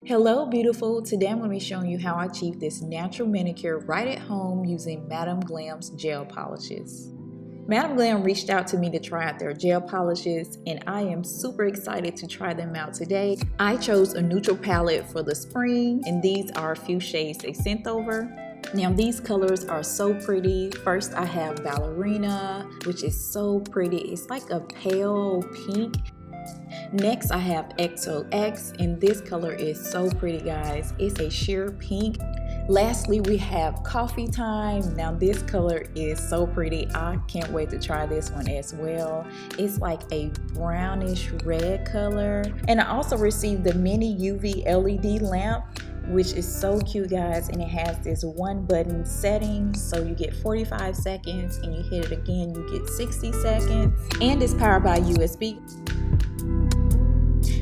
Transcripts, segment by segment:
Hello beautiful, today I'm going to be showing you how I achieve this natural manicure right at home using Madam Glam's gel polishes. Madam Glam reached out to me to try out their gel polishes and I am super excited to try them out today. I chose a neutral palette for the spring and these are a few shades they sent over. Now these colors are so pretty. First I have Ballerina, which is so pretty. It's like a pale pink. Next I have XOX and this color is so pretty guys. It's a sheer pink. Lastly we have Coffee Time. Now this color is so pretty. I can't wait to try this one as well. It's like a brownish red color. And I also received the mini UV LED lamp, which is so cute guys, and it has this one button setting, so you get 45 seconds and you hit it again you get 60 seconds, and it's powered by USB.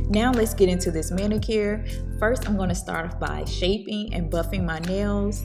Now let's get into this manicure. First I'm going to start off by shaping and buffing my nails.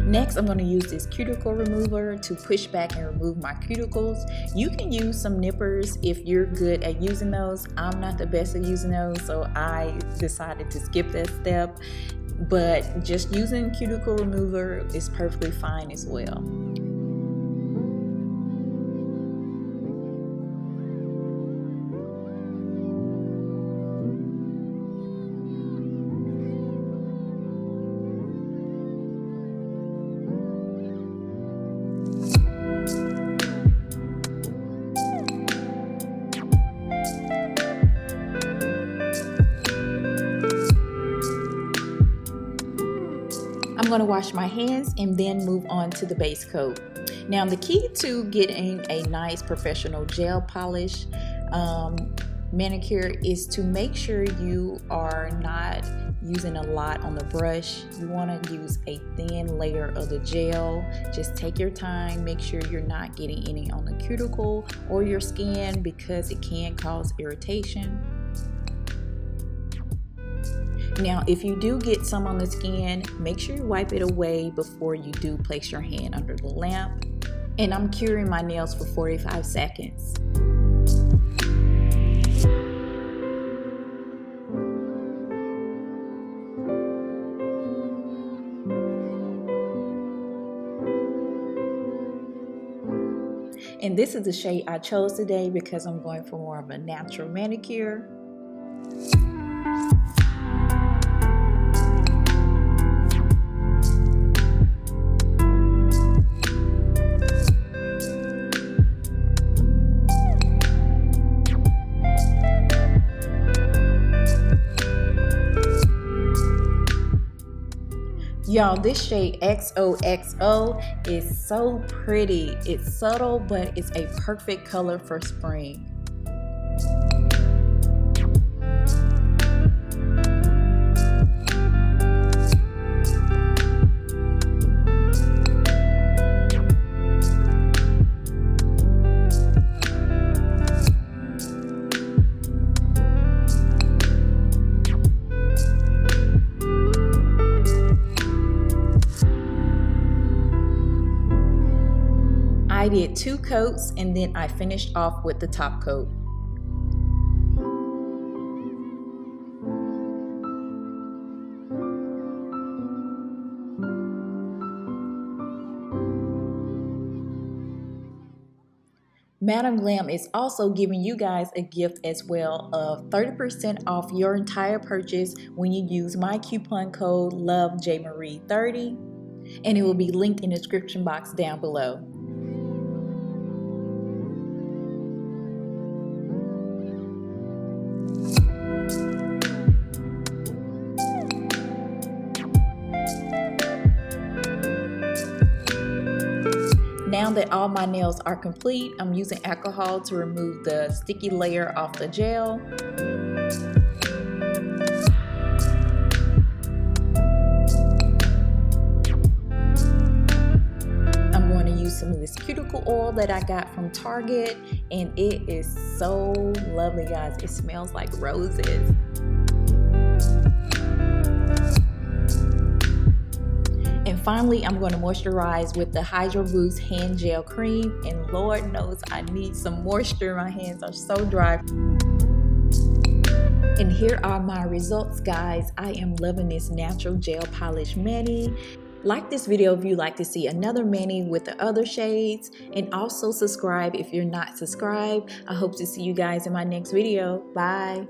Next, I'm going to use this cuticle remover to push back and remove my cuticles. You can use some nippers if you're good at using those. I'm not the best at using those, so I decided to skip that step. But just using cuticle remover is perfectly fine as well. I'm going to wash my hands and then move on to the base coat. Now the key to getting a nice professional gel polish manicure is to make sure you are not using a lot on the brush. You want to use a thin layer of the gel. Just take your time, make sure you're not getting any on the cuticle or your skin because it can cause irritation. Now, if you do get some on the skin, make sure you wipe it away before you do place your hand under the lamp. And I'm curing my nails for 45 seconds. And this is the shade I chose today because I'm going for more of a natural manicure. Y'all, this shade XOXO is so pretty. It's subtle, but it's a perfect color for spring. I did 2 coats and then I finished off with the top coat. Madam Glam is also giving you guys a gift as well of 30% off your entire purchase when you use my coupon code LOVEJMarie30, and it will be linked in the description box down below. Now that all my nails are complete, I'm using alcohol to remove the sticky layer off the gel. I'm going to use some of this cuticle oil that I got from Target, and it is so lovely, guys. It smells like roses. And finally, I'm going to moisturize with the Hydro Boost Hand Gel Cream, and Lord knows I need some moisture. My hands are so dry. And here are my results, guys. I am loving this natural gel polish mani. Like this video if you'd like to see another mani with the other shades, and also subscribe if you're not subscribed. I hope to see you guys in my next video. Bye.